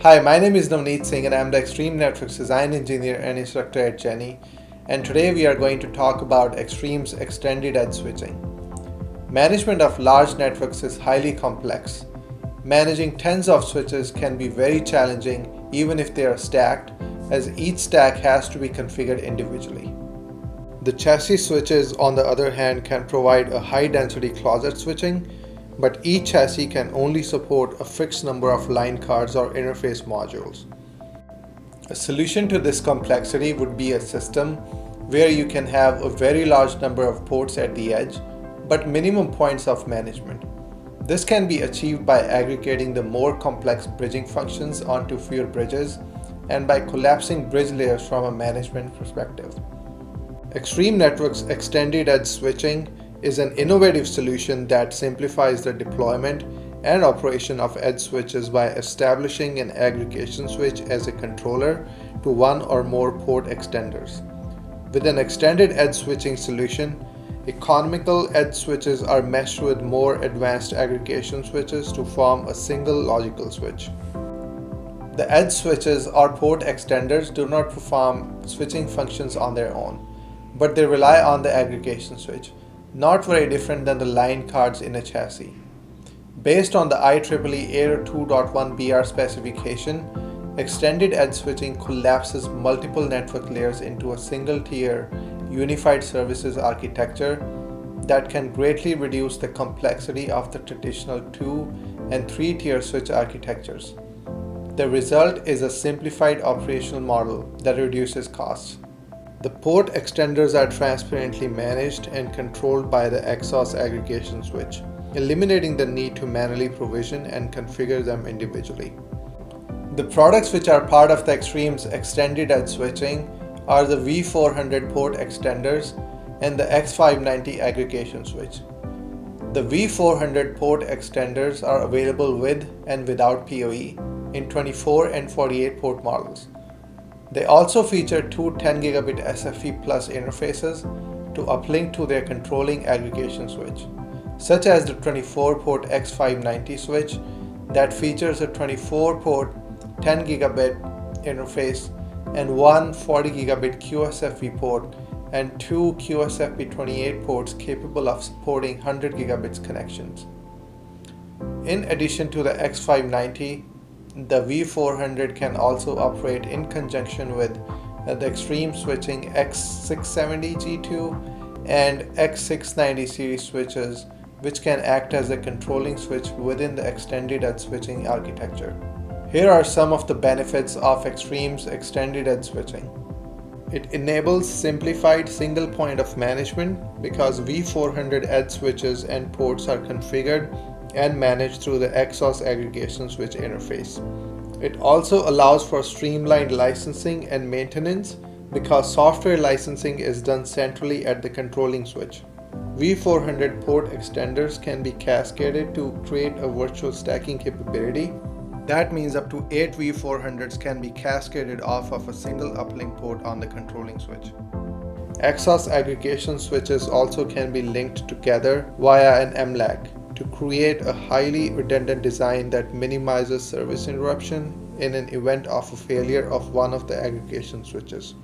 Hi, my name is Navneet Singh and I'm the Extreme Networks Design Engineer and Instructor at Jenny. And today we are going to talk about Extreme's Extended Edge Switching. Management of large networks is highly complex. Managing tens of switches can be very challenging even if they are stacked, as each stack has to be configured individually. The chassis switches, on the other hand, can provide a high-density closet switching, but each chassis can only support a fixed number of line cards or interface modules. A solution to this complexity would be a system where you can have a very large number of ports at the edge, but minimum points of management. This can be achieved by aggregating the more complex bridging functions onto fewer bridges and by collapsing bridge layers from a management perspective. Extreme Networks Extended Edge Switching is an innovative solution that simplifies the deployment and operation of edge switches by establishing an aggregation switch as a controller to one or more port extenders. With an extended edge switching solution, economical edge switches are meshed with more advanced aggregation switches to form a single logical switch. The edge switches or port extenders do not perform switching functions on their own, but they rely on the aggregation switch, not very different than the line cards in a chassis. Based on the IEEE 802.1BR specification, extended edge switching collapses multiple network layers into a single-tier unified services architecture that can greatly reduce the complexity of the traditional 2- and 3-tier switch architectures. The result is a simplified operational model that reduces costs. The port extenders are transparently managed and controlled by the XOS aggregation switch, eliminating the need to manually provision and configure them individually. The products which are part of the Extreme's Extended Edge Switching are the V400 port extenders and the X590 aggregation switch. The V400 port extenders are available with and without PoE in 24 and 48 port models. They also feature two 10 gigabit SFP+ interfaces to uplink to their controlling aggregation switch, such as the 24-port X590 switch that features a 24-port 10 gigabit interface and one 40 gigabit QSFP port and two QSFP 28 ports capable of supporting 100 gigabits connections. In addition to the X590, the V400 can also operate in conjunction with the Extreme Switching X670 G2 and X690 series switches, which can act as a controlling switch within the Extended Edge Switching architecture. Here are some of the benefits of Extreme's Extended Edge Switching. It enables simplified single point of management because V400 edge switches and ports are configured and managed through the XOS aggregation switch interface. It also allows for streamlined licensing and maintenance because software licensing is done centrally at the controlling switch. V400 port extenders can be cascaded to create a virtual stacking capability. That means up to 8 V400s can be cascaded off of a single uplink port on the controlling switch. XOS aggregation switches also can be linked together via an MLAG to create a highly redundant design that minimizes service interruption in an event of a failure of one of the aggregation switches.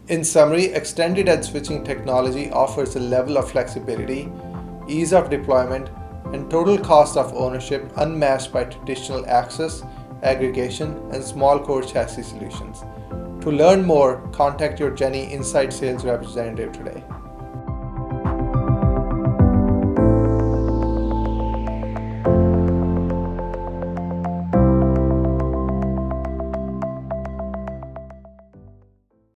In summary, extended edge switching technology offers a level of flexibility, ease of deployment, and total cost of ownership unmatched by traditional access, aggregation, and small core chassis solutions. To learn more, contact your Jenny Inside Sales representative today.